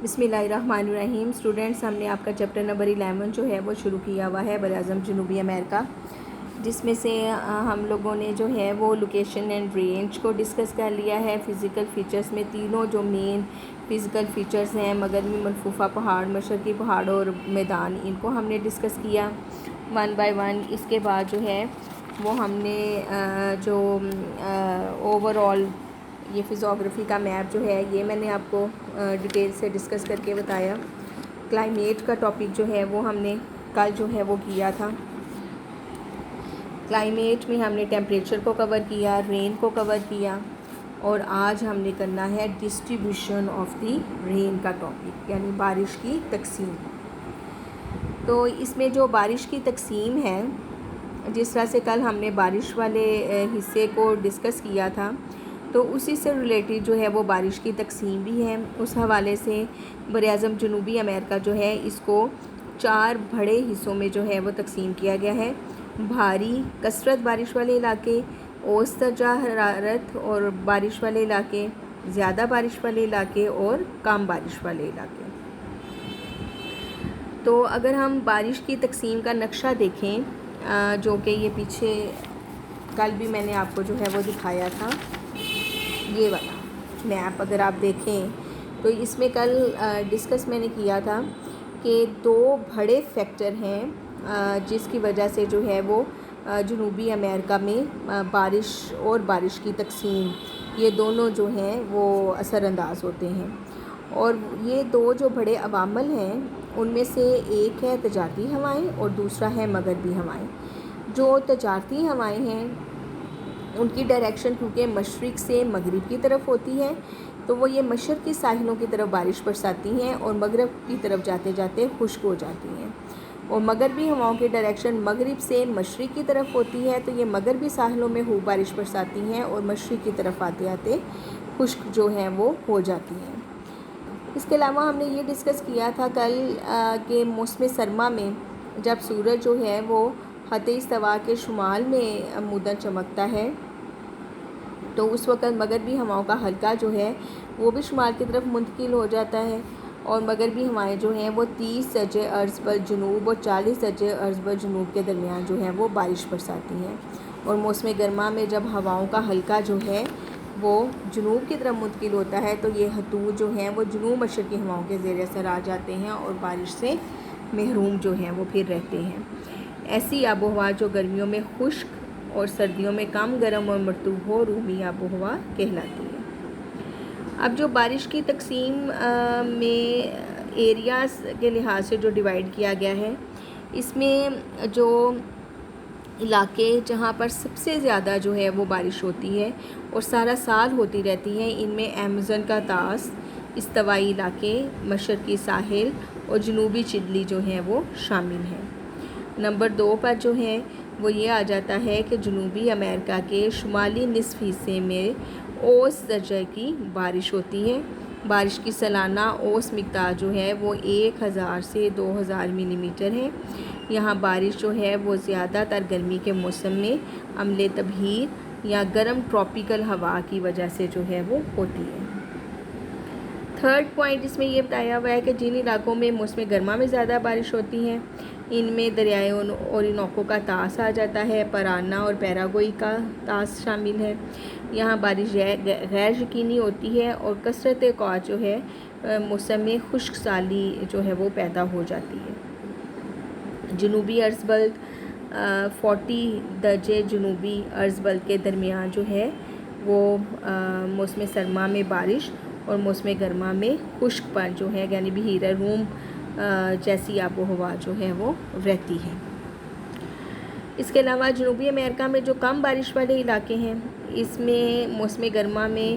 بسم اللہ الرحمن الرحیم۔ اسٹوڈنٹس، ہم نے آپ کا چیپٹر نمبر 11 جو ہے وہ شروع کیا ہوا ہے، براعظم جنوبی امریکہ، جس میں سے ہم لوگوں نے جو ہے وہ لوکیشن اینڈ رینج کو ڈسکس کر لیا ہے۔ فزیکل فیچرز میں تینوں جو مین فزیکل فیچرز ہیں، مغربی ملفوفہ پہاڑ، مشرقی پہاڑ اور میدان، ان کو ہم نے ڈسکس کیا ون بائی ون۔ اس کے بعد جو ہے وہ ہم نے جو اوور آل یہ فزیوگرافی کا میپ جو ہے یہ میں نے آپ کو ڈیٹیل سے ڈسکس کر کے بتایا۔ کلائمیٹ کا ٹاپک جو ہے وہ ہم نے کل جو ہے وہ کیا تھا۔ کلائمیٹ میں ہم نے ٹیمپریچر کو کور کیا، رین کو کور کیا، اور آج ہم نے کرنا ہے ڈسٹریبیوشن آف دی رین کا ٹاپک، یعنی بارش کی تقسیم۔ تو اس میں جو بارش کی تقسیم ہے، جس طرح سے کل ہم نے بارش والے حصے کو ڈسکس کیا تھا، تو اسی سے ریلیٹڈ جو ہے وہ بارش کی تقسیم بھی ہے۔ اس حوالے سے براعظم جنوبی امریکہ جو ہے اس کو 4 بڑے حصوں میں جو ہے وہ تقسیم کیا گیا ہے: بھاری کثرت بارش والے علاقے، اوسط درجہ حرارت اور بارش والے علاقے، زیادہ بارش والے علاقے اور کم بارش والے علاقے۔ تو اگر ہم بارش کی تقسیم کا نقشہ دیکھیں، جو کہ یہ پیچھے کل بھی میں نے آپ کو جو ہے وہ دکھایا تھا، یہ والا میپ اگر آپ دیکھیں تو اس میں کل ڈسکس میں نے کیا تھا کہ 2 بڑے فیکٹر ہیں جس کی وجہ سے جو ہے وہ جنوبی امریکہ میں بارش اور بارش کی تقسیم، یہ دونوں جو ہیں وہ اثر انداز ہوتے ہیں۔ اور یہ 2 جو بڑے عوامل ہیں ان میں سے ایک ہے تجارتی ہوائیں اور دوسرا ہے مغربی ہوائیں۔ جو تجارتی ہوائیں ہیں ان کی ڈائریکشن کیونکہ مشرق سے مغرب کی طرف ہوتی ہے، تو وہ یہ مشرق کی ساحلوں کی طرف بارش برساتی ہیں اور مغرب کی طرف جاتے جاتے خشک ہو جاتی ہیں۔ اور مغربی ہواؤں کی ڈائریکشن مغرب سے مشرق کی طرف ہوتی ہے، تو یہ مغربی ساحلوں میں خوب بارش برساتی ہیں اور مشرق کی طرف آتے آتے خشک جو ہیں وہ ہو جاتی ہیں۔ اس کے علاوہ ہم نے یہ ڈسکس کیا تھا کل کہ موسم سرما میں جب سورج جو ہے وہ خط استوا کے شمال میں عموداً چمکتا ہے، تو اس وقت مغربی ہواؤں کا حلقہ جو ہے وہ بھی شمال کی طرف منتقل ہو جاتا ہے، اور مغربی ہوائیں جو ہیں وہ 30 درجہ عرض بر جنوب اور 40 درجہ عرض بر جنوب کے درمیان جو ہے وہ بارش برساتی ہیں۔ اور موسم گرما میں جب ہواؤں کا حلقہ جو ہے وہ جنوب کی طرف منتقل ہوتا ہے، تو یہ خطوط جو ہیں وہ جنوب مشرقی ہواؤں کے زیر اثر آ جاتے ہیں اور بارش سے محروم جو ہیں وہ پھر رہتے ہیں۔ ایسی آب و ہوا جو گرمیوں میں خشک اور سردیوں میں کم گرم اور مرطوب ہو، رومی آب و ہوا کہلاتی ہے۔ اب جو بارش کی تقسیم میں ایریاز کے لحاظ سے جو ڈیوائیڈ کیا گیا ہے، اس میں جو علاقے جہاں پر سب سے زیادہ جو ہے وہ بارش ہوتی ہے اور سارا سال ہوتی رہتی ہے، ان میں ایمیزن کا طاس، استوائی علاقے، مشرقی ساحل اور جنوبی چلی جو ہیں وہ شامل ہیں۔ نمبر 2 پر جو ہے وہ یہ آ جاتا ہے کہ جنوبی امریکہ کے شمالی نصف حصے میں اوسط درجے کی بارش ہوتی ہے۔ بارش کی سالانہ اوسط مقدار جو ہے وہ 1000 سے 2000 ملی میٹر ہے۔ یہاں بارش جو ہے وہ زیادہ تر گرمی کے موسم میں عملِ تبخیر یا گرم ٹراپیکل ہوا کی وجہ سے جو ہے وہ ہوتی ہے۔ 3rd پوائنٹ اس میں یہ بتایا ہوا ہے کہ جن علاقوں میں موسم گرما میں زیادہ بارش ہوتی ہے، ان میں دریائے اورینوکو کا طاس آ جاتا ہے، پرانا اور پیراگوئی کا طاس شامل ہے۔ یہاں بارش غیر یقینی ہوتی ہے اور کثرت اوقات جو ہے موسم میں خشک سالی جو ہے وہ پیدا ہو جاتی ہے۔ جنوبی عرض بلد 40 درجے جنوبی عرض بلد کے درمیان جو ہے وہ موسم سرما میں بارش اور موسم گرما میں خشک پر جو ہے یعنی بحیرہ روم جیسی آب و ہوا جو ہے وہ رہتی ہے۔ اس کے علاوہ جنوبی امریکہ میں جو کم بارش والے علاقے ہیں، اس میں موسم گرما میں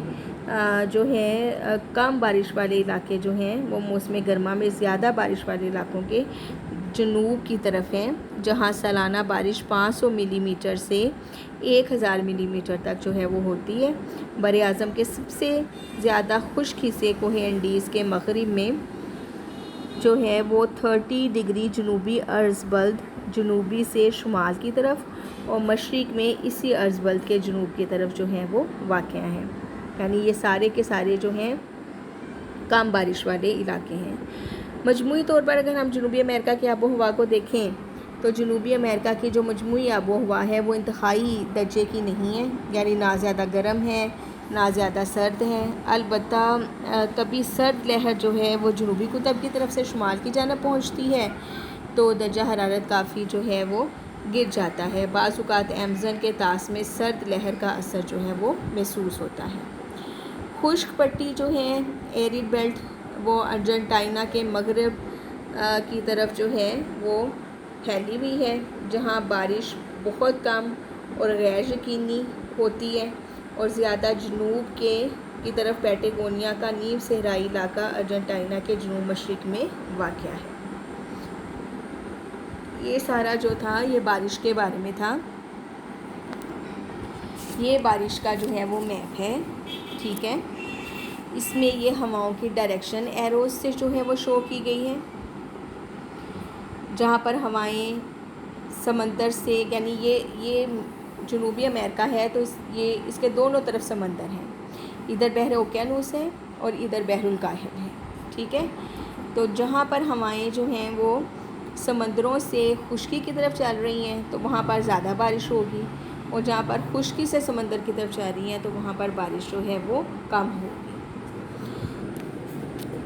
جو ہے کم بارش والے علاقے جو ہیں وہ موسم گرما میں زیادہ بارش والے علاقوں کے جنوب کی طرف ہیں، جہاں سالانہ بارش 500 ملی میٹر سے 1000 ملی میٹر تک جو ہے وہ ہوتی ہے۔ براعظم کے سب سے زیادہ خشک حصے کوہ انڈیز کے مغرب میں جو ہے وہ 30 ڈگری جنوبی عرض بلد جنوبی سے شمال کی طرف اور مشرق میں اسی عرض بلد کے جنوب کی طرف جو ہیں وہ واقع ہیں۔ یعنی یہ سارے کے سارے جو ہیں کم بارش والے علاقے ہیں۔ مجموعی طور پر اگر ہم جنوبی امریکہ کی آب و ہوا کو دیکھیں تو جنوبی امریکہ کی جو مجموعی آب و ہوا ہے وہ انتہائی درجے کی نہیں ہے، یعنی نہ زیادہ گرم ہے نہ زیادہ سرد ہے۔ البتہ کبھی سرد لہر جو ہے وہ جنوبی قطب کی طرف سے شمال کی جانب پہنچتی ہے تو درجہ حرارت کافی جو ہے وہ گر جاتا ہے۔ بعض اوقات ایمازون کے طاس میں سرد لہر کا اثر جو ہے وہ محسوس ہوتا ہے۔ خشک پٹی جو ہے ایرڈ بیلٹ وہ ارجنٹائنا کے مغرب کی طرف جو ہے وہ پھیلی ہوئی ہے، جہاں بارش بہت کم اور غیر یقینی ہوتی ہے، اور زیادہ جنوب کی طرف پیٹاگونیا کا نیم صحرائی علاقہ ارجنٹائنا کے جنوب مشرق میں واقع ہے۔ یہ سارا جو تھا یہ بارش کے بارے میں تھا۔ یہ بارش کا جو ہے وہ میپ ہے، ٹھیک ہے۔ اس میں یہ ہواؤں کی ڈائریکشن ایروز سے جو ہے وہ شو کی گئی ہے، جہاں پر ہوائیں سمندر سے، یعنی یہ جنوبی امریکہ ہے تو یہ اس کے دونوں طرف سمندر ہیں، ادھر بحر اوقیانوس ہے اور ادھر بحر الکاہل ہے، ٹھیک ہے۔ تو جہاں پر ہوائیں جو ہیں وہ سمندروں سے خشکی کی طرف چل رہی ہیں تو وہاں پر زیادہ بارش ہوگی، اور جہاں پر خشکی سے سمندر کی طرف چل رہی ہیں تو وہاں پر بارش جو ہے وہ کم ہوگی۔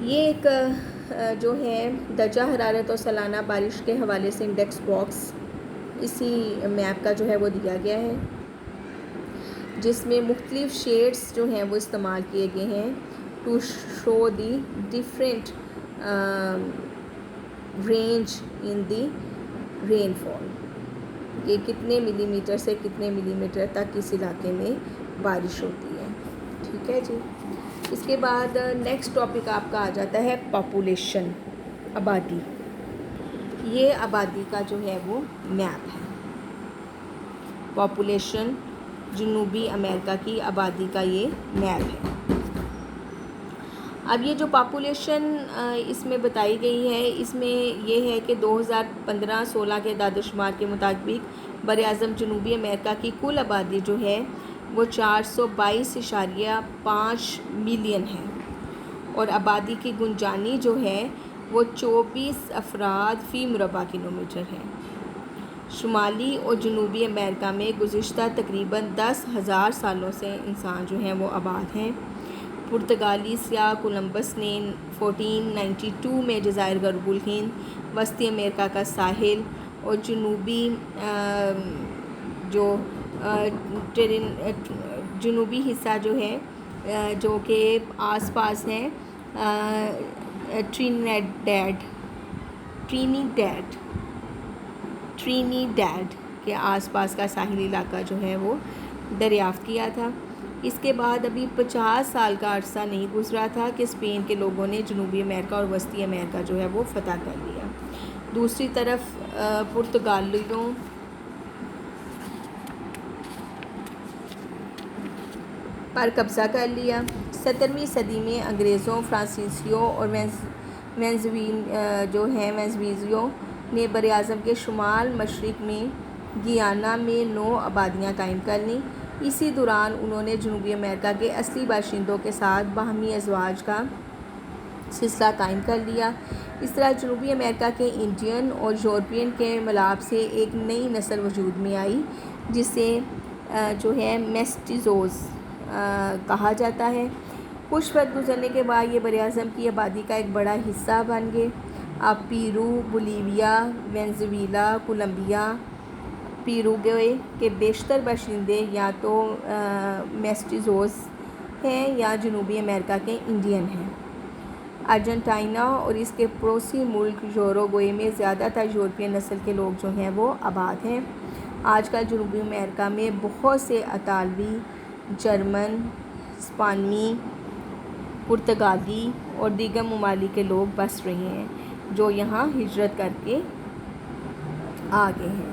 یہ ایک جو ہے درجہ حرارت اور سالانہ بارش کے حوالے سے انڈیکس باکس اسی میپ کا جو ہے وہ دیا گیا ہے، جس میں مختلف شیڈز جو ہیں وہ استعمال کیے گئے ہیں to show the different range in the rainfall, کہ کتنے ملی میٹر سے کتنے ملی میٹر تک اس علاقے میں بارش ہوتی ہے، ٹھیک ہے جی۔ اس کے بعد نیکسٹ ٹاپک آپ کا آ جاتا ہے پاپولیشن، آبادی۔ یہ آبادی کا جو ہے وہ میپ ہے، پاپولیشن جنوبی امریکہ کی آبادی کا یہ میپ ہے۔ اب یہ جو پاپولیشن اس میں بتائی گئی ہے، اس میں یہ ہے کہ 2015-16 کے اعداد و شمار کے مطابق براعظم جنوبی امریکہ کی کل آبادی جو ہے وہ 422.5 ملین ہے، اور آبادی کی گنجانی جو ہے وہ 24 افراد فی مربع کلومیٹر ہے۔ شمالی اور جنوبی امریکہ میں گزشتہ تقریباً 10,000 سالوں سے انسان جو ہیں وہ آباد ہیں۔ پرتگالی سیاح کولمبس نے 1492 میں جزائر غرب الہند، وسطی امریکہ کا ساحل اور جنوبی حصہ جو ہے جو کہ آس پاس ہیں ٹرینیڈیڈ کے آس پاس کا ساحلی علاقہ جو ہے وہ دریافت کیا تھا۔ اس کے بعد ابھی 50 سال کا عرصہ نہیں گزرا تھا کہ اسپین کے لوگوں نے جنوبی امریکہ اور وسطی امریکہ جو ہے وہ فتح کر لیا۔ دوسری طرف پرتگالیوں پر قبضہ کر لیا۔ 17ویں صدی میں انگریزوں، فرانسیسیوں اور وینزویزیوں نے براعظم کے شمال مشرق میں گیانا میں 9 آبادیاں قائم کر لیں۔ اسی دوران انہوں نے جنوبی امریکہ کے اصلی باشندوں کے ساتھ باہمی ازدواج کا سلسلہ قائم کر لیا۔ اس طرح جنوبی امریکہ کے انڈین اور یورپین کے ملاپ سے ایک نئی نسل وجود میں آئی، جسے جو ہے میسٹیزوز کہا جاتا ہے۔ کچھ وقت گزرنے کے بعد یہ براعظم کی آبادی کا ایک بڑا حصہ بن گئے۔ اب پیرو، بولیویا، وینزویلا، کولمبیا، پیروگوئے کے بیشتر باشندے یا تو میسٹیزوز ہیں یا جنوبی امریکہ کے انڈین ہیں۔ ارجنٹائنا اور اس کے پڑوسی ملک یوروگوئے میں زیادہ تر یورپین نسل کے لوگ جو ہیں وہ آباد ہیں۔ آج کل جنوبی امریکہ میں بہت سے اطالوی، جرمن، اسپانوی، پرتگالی اور دیگر ممالک کے لوگ بس رہے ہیں جو یہاں ہجرت کر کے آ گئے ہیں۔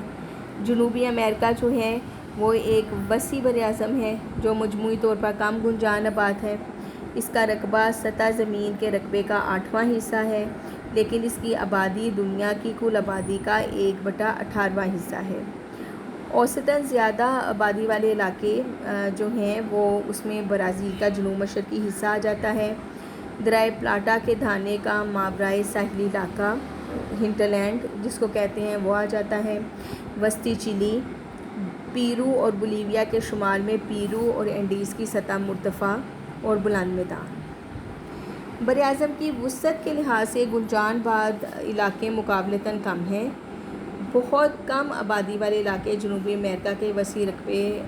جنوبی امریکہ جو ہے وہ ایک وسیع براعظم ہے جو مجموعی طور پر کم گنجان آباد ہے۔ اس کا رقبہ سطح زمین کے رقبے کا 8واں حصہ ہے، لیکن اس کی آبادی دنیا کی کل آبادی کا 1/18واں حصہ ہے۔ اوسطاً زیادہ آبادی والے علاقے جو ہیں وہ اس میں برازیل کا جنوب مشرقی حصہ آ جاتا ہے۔ درائے پلاٹا کے دھانے کا ماورائے ساحلی علاقہ ہنٹرلینڈ جس کو کہتے ہیں وہ آ جاتا ہے۔ وسطی چلی، پیرو اور بولیویا کے شمال میں پیرو اور اینڈیز کی سطح مرتفع اور بلند میدان۔ براعظم کی وسعت کے لحاظ سے گنجان بعد علاقے مقابلتاً کم ہیں۔ بہت کم آبادی والے علاقے جنوبی امریکہ کے وسیع رقبے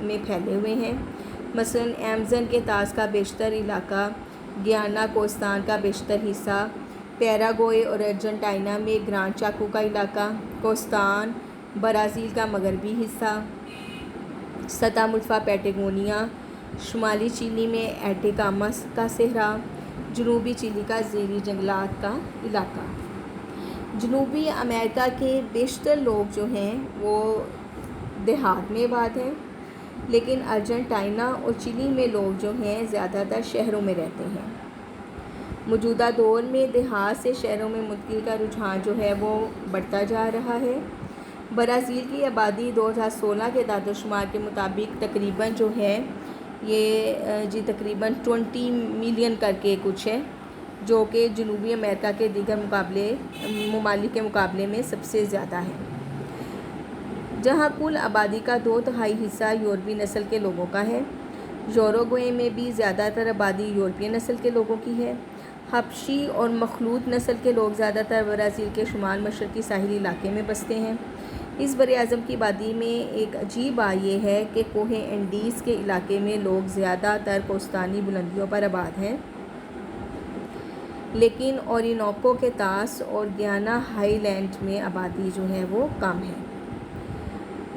میں پھیلے ہوئے ہیں، مثلاً ایمزن کے طاس کا بیشتر علاقہ، گیانا کوستان کا بیشتر حصہ، پیراگوئے اور ارجنٹائنا میں گران چاکو کا علاقہ، کوستان برازیل کا مغربی حصہ، سطح مرتفع پیٹاگونیا، شمالی چلی میں ایٹیکاما کا صحرا، جنوبی چلی کا زیریں جنگلات کا علاقہ۔ جنوبی امریکہ کے بیشتر لوگ جو ہیں وہ دیہات میں آباد ہیں، لیکن ارجنٹائنا اور چلی میں لوگ جو ہیں زیادہ تر شہروں میں رہتے ہیں۔ موجودہ دور میں دیہات سے شہروں میں منتقلی کا رجحان جو ہے وہ بڑھتا جا رہا ہے۔ برازیل کی آبادی 2016 کے اعداد و شمار کے مطابق تقریباً جو ہے یہ تقریباً 20 ملین کر کے کچھ ہے، جو کہ جنوبی امریکہ کے دیگر ممالک کے مقابلے میں سب سے زیادہ ہے، جہاں کل آبادی کا 2/3 حصہ یورپی نسل کے لوگوں کا ہے۔ یوروگوئے میں بھی زیادہ تر آبادی یورپی نسل کے لوگوں کی ہے۔ حبشی اور مخلوط نسل کے لوگ زیادہ تر برازیل کے شمال مشرقی ساحلی علاقے میں بستے ہیں۔ اس براعظم کی آبادی میں ایک عجیب بات یہ ہے کہ کوہ اینڈیز کے علاقے میں لوگ زیادہ تر کوستانی بلندیوں پر آباد ہیں، لیکن اورینوکو کے طاس اور گیانا ہائی لینڈ میں آبادی جو ہے وہ کم ہے۔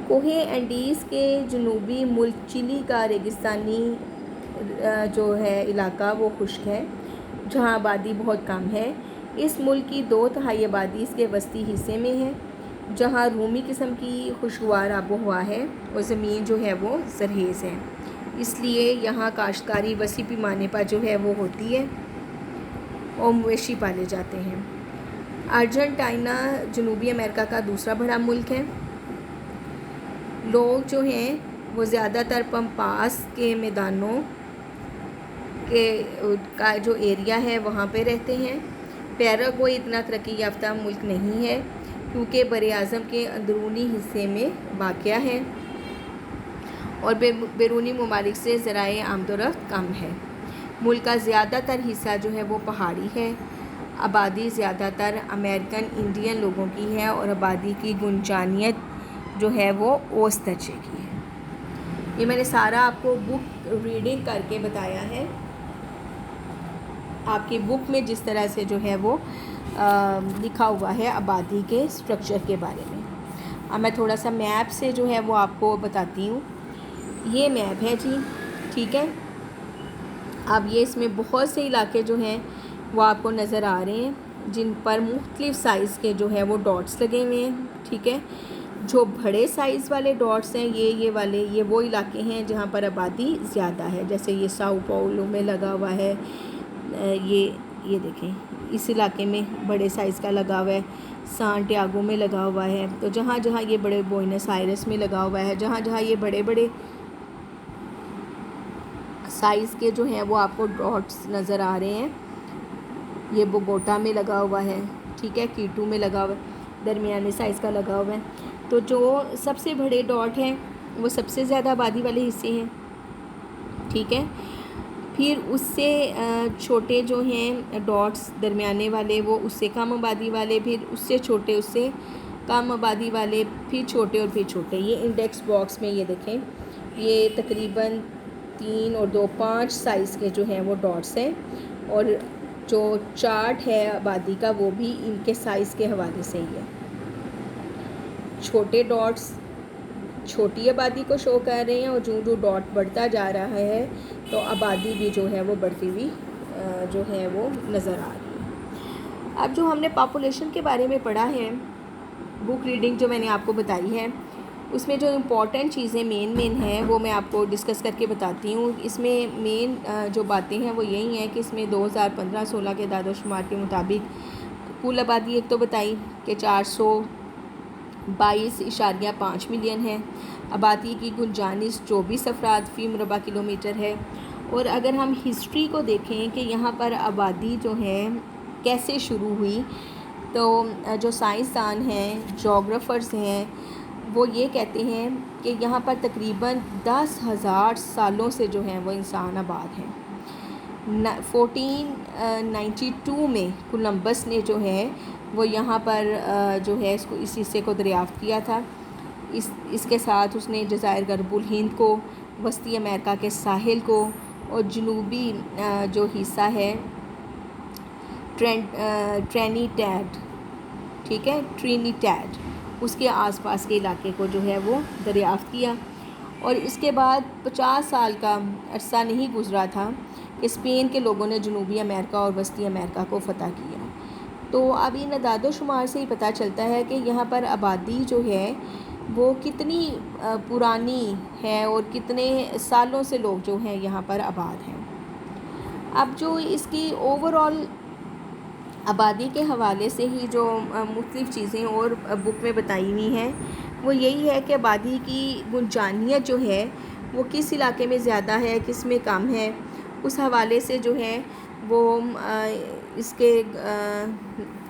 کوہ اینڈیز کے جنوبی ملک چلی کا ریگستانی جو ہے علاقہ وہ خشک ہے، جہاں آبادی بہت کم ہے۔ اس ملک کی 2/3 آبادی اس کے وسطی حصے میں ہے، جہاں رومی قسم کی خوشگوار آب و ہوا ہے اور زمین جو ہے وہ زرخیز ہے، اس لیے یہاں کاشتکاری وسیع پیمانے پر جو ہے وہ ہوتی ہے اور مویشی پالے جاتے ہیں۔ ارجنٹائنا جنوبی امریکہ کا دوسرا بڑا ملک ہے۔ لوگ جو ہیں وہ زیادہ تر پمپاس کے میدانوں کا جو ایریا ہے وہاں پہ رہتے ہیں۔ پیراگوئے اتنا ترقی یافتہ ملک نہیں ہے کیونکہ براعظم کے اندرونی حصے میں واقع ہے اور بیرونی ممالک سے ذرائع آمد و رفت کم ہے۔ ملک کا زیادہ تر حصہ جو ہے وہ پہاڑی ہے۔ آبادی زیادہ تر امریکن انڈین لوگوں کی ہے اور آبادی کی گنجانیت جو ہے وہ اوسط درجے کی ہے۔ یہ میں نے سارا آپ کو بک ریڈنگ کر کے بتایا ہے، آپ کی بک میں جس طرح سے جو ہے وہ لکھا ہوا ہے آبادی کے سٹرکچر کے بارے میں۔ اب میں تھوڑا سا میپ سے جو ہے وہ آپ کو بتاتی ہوں۔ یہ میپ ہے جی، ٹھیک ہے۔ اب یہ اس میں بہت سے علاقے جو ہیں وہ آپ کو نظر آ رہے ہیں، جن پر مختلف سائز کے جو ہے وہ ڈاٹس لگے ہوئے ہیں، ٹھیک ہے۔ جو بڑے سائز والے ڈاٹس ہیں یہ والے یہ وہ علاقے ہیں جہاں پر آبادی زیادہ ہے، جیسے یہ ساؤ پاؤلو میں لگا ہوا ہے، یہ دیکھیں اس علاقے میں بڑے سائز کا لگا ہوا ہے، سانٹیاگو میں لگا ہوا ہے۔ تو جہاں جہاں یہ بڑے بوئنس آئرس میں لگا ہوا ہے، جہاں جہاں یہ بڑے بڑے سائز کے جو ہیں وہ آپ کو ڈاٹس نظر آ رہے ہیں، یہ بوگوٹا میں لگا ہوا ہے، ٹھیک ہے، کیٹو میں لگا ہوا ہے، درمیانے سائز کا لگا ہوا ہے۔ تو جو سب سے بڑے ڈاٹ ہیں وہ سب سے زیادہ آبادی والے حصے ہیں، ٹھیک ہے۔ پھر اس سے چھوٹے جو ہیں ڈاٹس درمیانے والے وہ اس سے کم آبادی والے، پھر اس سے چھوٹے اس سے کم آبادی والے، پھر چھوٹے اور پھر چھوٹے۔ یہ انڈیکس باکس میں یہ دیکھیں، یہ تقریباً 3 اور 2 5 سائز کے جو ہیں وہ ڈاٹس ہیں، اور جو چارٹ ہے آبادی کا وہ بھی ان کے سائز کے حوالے سے ہی ہے۔ چھوٹے ڈاٹس چھوٹی آبادی کو شو کر رہے ہیں، اور جو ڈاٹ بڑھتا جا رہا ہے تو آبادی بھی جو ہے وہ بڑھتی ہوئی جو ہے وہ نظر آ رہی ہے۔ اب جو ہم نے پاپولیشن کے بارے میں پڑھا ہے، بک ریڈنگ جو میں نے آپ کو بتائی ہے، اس میں جو امپورٹنٹ چیزیں مین ہیں وہ میں آپ کو ڈسکس کر کے بتاتی ہوں۔ اس میں مین جو باتیں ہیں وہ یہی ہیں کہ اس میں 2015-16 کے اعداد و شمار کے مطابق کل آبادی ایک تو بتائی کہ 422.5 ملین ہے۔ آبادی کی گنجانش 24 افراد فی مربع کلومیٹر ہے، اور اگر ہم ہسٹری کو دیکھیں کہ یہاں پر آبادی جو ہے کیسے شروع ہوئی، تو جو سائنسدان ہیں، جغرافرز ہیں، وہ یہ کہتے ہیں کہ یہاں پر تقریباً 10,000 سالوں سے جو ہیں وہ انسان آباد ہیں۔ 1492 میں کولمبس نے جو ہے وہ یہاں پر جو ہے اس حصے کو دریافت کیا تھا۔ اس کے ساتھ اس نے جزائر غرب الہند کو، وسطی امریکہ کے ساحل کو، اور جنوبی جو حصہ ہے ٹرینیڈاڈ، ٹھیک ہے، ٹرینیڈاڈ، اس کے آس پاس کے علاقے کو جو ہے وہ دریافت کیا۔ اور اس کے بعد 50 سال کا عرصہ نہیں گزرا تھا کہ اسپین کے لوگوں نے جنوبی امریکہ اور وسطی امریکہ کو فتح کیا۔ تو اب ان اعداد و شمار سے ہی پتہ چلتا ہے کہ یہاں پر آبادی جو ہے وہ کتنی پرانی ہے اور کتنے سالوں سے لوگ جو ہیں یہاں پر آباد ہیں۔ اب جو اس کی اوور آل آبادی کے حوالے سے ہی جو مختلف چیزیں اور بک میں بتائی ہوئی ہیں وہ یہی ہے کہ آبادی کی گنجانیت جو ہے وہ کس علاقے میں زیادہ ہے، کس میں کم ہے۔ اس حوالے سے جو ہے وہ اس کے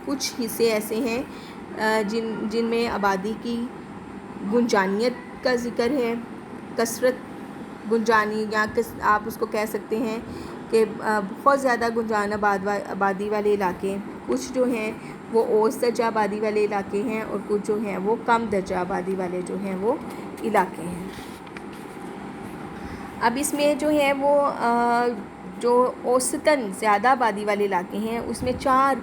کچھ حصے ایسے ہیں جن میں آبادی کی گنجانیت کا ذکر ہے، کثرت گنجانی، یا آپ اس کو کہہ سکتے ہیں کہ بہت زیادہ گنجان آبادی والے علاقے، کچھ جو ہیں وہ اوسط درجہ آبادی والے علاقے ہیں، اور کچھ جو ہیں وہ کم درجہ آبادی والے جو ہیں وہ علاقے ہیں۔ اب اس میں جو ہے وہ جو اوسطاً زیادہ آبادی والے علاقے ہیں اس میں 4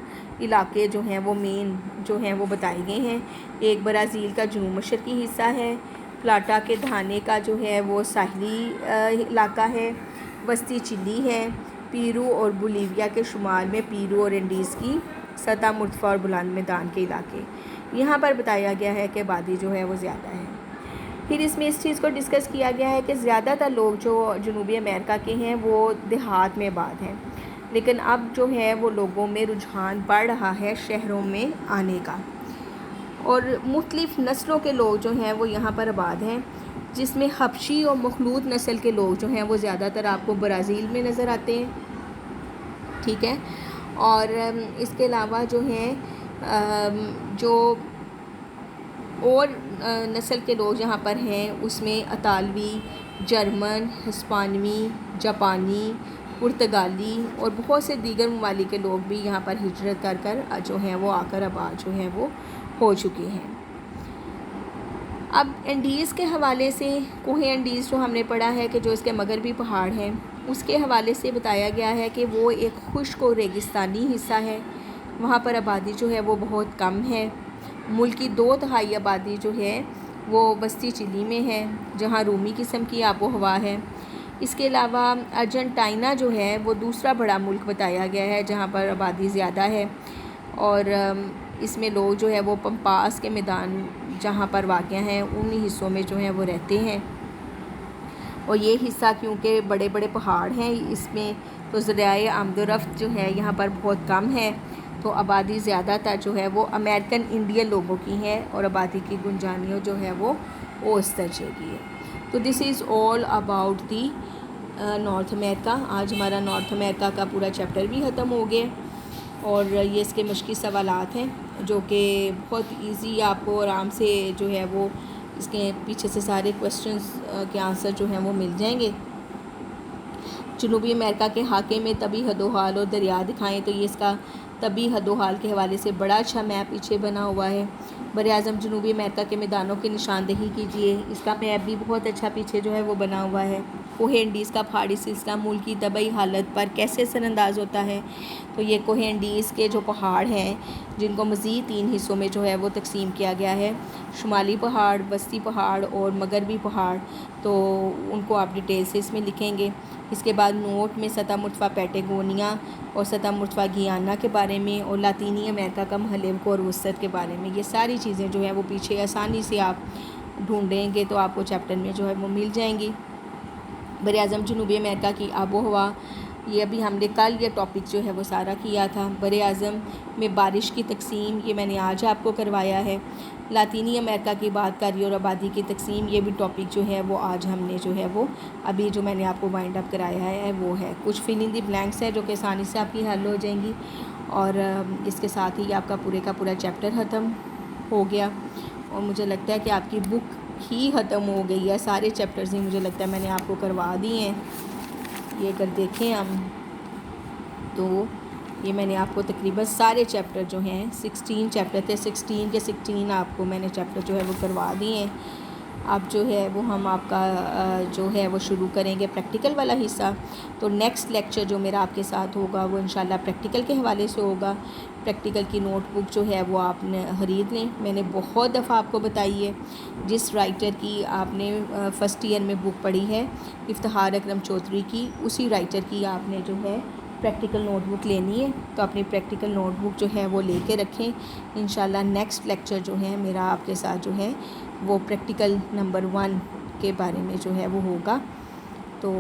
علاقے جو ہیں وہ مین جو ہیں وہ بتائے گئے ہیں۔ ایک برازیل کا جنوب مشرقی حصہ ہے، پلاٹا کے دھانے کا جو ہے وہ ساحلی علاقہ ہے، وسطی چلی ہے، پیرو اور بولیویا کے شمال میں پیرو اور انڈیز کی سطح مرتفع اور بلند میدان کے علاقے، یہاں پر بتایا گیا ہے کہ آبادی جو ہے وہ زیادہ ہے۔ پھر اس میں اس چیز کو ڈسکس کیا گیا ہے کہ زیادہ تر لوگ جو جنوبی امریکہ کے ہیں وہ دیہات میں آباد ہیں، لیکن اب جو ہے وہ لوگوں میں رجحان بڑھ رہا ہے شہروں میں آنے کا، اور مختلف نسلوں کے لوگ جو ہیں وہ یہاں پر آباد ہیں، جس میں حبشی اور مخلوط نسل کے لوگ جو ہیں وہ زیادہ تر آپ کو برازیل میں نظر آتے ہیں، ٹھیک ہے۔ اور اس کے علاوہ جو ہیں جو اور نسل کے لوگ یہاں پر ہیں اس میں اطالوی، جرمن، ہسپانوی، جاپانی، پرتگالی اور بہت سے دیگر ممالک کے لوگ بھی یہاں پر ہجرت کر جو ہیں وہ آ کر آباد جو ہیں وہ ہو چکے ہیں۔ اب انڈیز کے حوالے سے کوہ انڈیز جو ہم نے پڑھا ہے کہ جو اس کے مغربی پہاڑ ہیں، اس کے حوالے سے بتایا گیا ہے کہ وہ ایک خشک اور ریگستانی حصہ ہے، وہاں پر آبادی جو ہے وہ بہت کم ہے۔ ملک کی 2/3 آبادی جو ہے وہ وسطی چلی میں ہے، جہاں رومی قسم کی آب و ہوا ہے۔ اس کے علاوہ ارجنٹائنا جو ہے وہ دوسرا بڑا ملک بتایا گیا ہے جہاں پر آبادی زیادہ ہے، اور اس میں لوگ جو ہے وہ پمپاس کے میدان جہاں پر واقع ہیں انہی حصوں میں جو ہیں وہ رہتے ہیں، اور یہ حصہ کیونکہ بڑے بڑے پہاڑ ہیں اس میں، تو ذرائع آمد و رفت جو ہے یہاں پر بہت کم ہے، تو آبادی زیادہ تر جو ہے وہ امریکن انڈین لوگوں کی ہے، اور آبادی کی گنجانیت جو ہے وہ اوسط درجے کی ہے۔ تو دس از آل اباؤٹ دی نارتھ امریکہ۔ آج ہمارا نارتھ امریکہ کا پورا چیپٹر بھی ختم ہو گیا، اور یہ اس کے مشقی سوالات ہیں جو کہ بہت ایزی آپ کو آرام سے جو ہے وہ اس کے پیچھے سے سارے کویسچنز کے آنسر جو ہیں وہ مل جائیں گے۔ جنوبی امریکہ کے خاکے میں طبی حد و حال اور دریا دکھائیں، تو یہ اس کا طبی حد و حال کے حوالے سے بڑا اچھا میپ پیچھے بنا ہوا ہے۔ براعظم جنوبی امریکہ کے میدانوں کی نشاندہی کیجیے، اس کا میپ بھی بہت اچھا پیچھے جو ہے وہ بنا ہوا ہے۔ کوہ انڈیز کا پہاڑی سلسلہ ملک کی طبعی حالت پر کیسے اثر انداز ہوتا ہے، تو یہ کوہ انڈیز کے جو پہاڑ ہیں جن کو مزید 3 حصوں میں جو ہے وہ تقسیم کیا گیا ہے، شمالی پہاڑ، وسطی پہاڑ اور مغربی پہاڑ، تو ان کو آپ ڈیٹیل سے اس میں لکھیں گے۔ اس کے بعد نوٹ میں سطح مرتفع پیٹاگونیا اور سطح مرتفع گیانا کے بارے میں، اور لاطینی امریکہ کا محل وقوع اور وسعت کے بارے میں، یہ ساری چیزیں جو ہیں وہ پیچھے آسانی سے آپ ڈھونڈیں گے تو آپ کو چیپٹر میں جو ہے وہ مل جائیں گی۔ براعظم جنوبی امریکہ کی آب و ہوا یہ ابھی ہم نے کل یہ ٹاپک جو ہے وہ سارا کیا تھا. بر اعظم میں بارش کی تقسیم یہ میں نے آج آپ کو کروایا ہے. لاطینی امریکہ کی بات کاری اور آبادی کی تقسیم یہ بھی ٹاپک جو ہے وہ آج ہم نے جو ہے وہ ابھی جو میں نے آپ کو وائنڈ اپ کرایا ہے وہ ہے. کچھ فل ان دی بلینکس ہے جو کہ آسانی سے آپ کی حل ہو جائیں گی, اور اس کے ساتھ ہی آپ کا پورے کا پورا چیپٹر ختم ہو گیا. اور مجھے لگتا ہے کہ آپ کی بک ہی ختم ہو گئی ہے, سارے چیپٹرز ہی مجھے لگتا ہے میں نے آپ کو کروا دیے ہیں. یہ اگر دیکھیں ہم تو یہ میں نے آپ کو تقریباً سارے چیپٹر جو ہیں 16 چیپٹر تھے, 16 کے 16 آپ کو میں نے چیپٹر جو ہے وہ کروا دیے ہیں. اب جو ہے وہ ہم آپ کا جو ہے وہ شروع کریں گے پریکٹیکل والا حصہ. تو نیکسٹ لیکچر جو میرا آپ کے ساتھ ہوگا وہ انشاءاللہ پریکٹیکل کے حوالے سے ہوگا. پریکٹیکل کی نوٹ بک جو ہے وہ آپ نے خرید لیں. میں نے بہت دفعہ آپ کو بتائی ہے, جس رائٹر کی آپ نے فرسٹ ایئر میں بک پڑھی ہے افتخار اکرم چودھری کی, اسی رائٹر کی آپ نے جو ہے پریکٹیکل نوٹ بک لینی ہے. تو اپنی پریکٹیکل نوٹ بک جو ہے وہ لے کے رکھیں. انشاءاللہ نیکسٹ لیکچر جو ہے میرا آپ کے ساتھ جو ہے وہ پریکٹیکل نمبر 1 کے بارے میں جو ہے وہ ہوگا. تو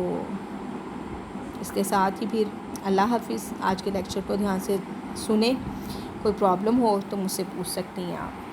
اس کے ساتھ ہی پھر اللہ حافظ. آج کے لیکچر کو دھیان سے سنیں, کوئی پرابلم ہو تو مجھ سے پوچھ سکتی ہیں آپ.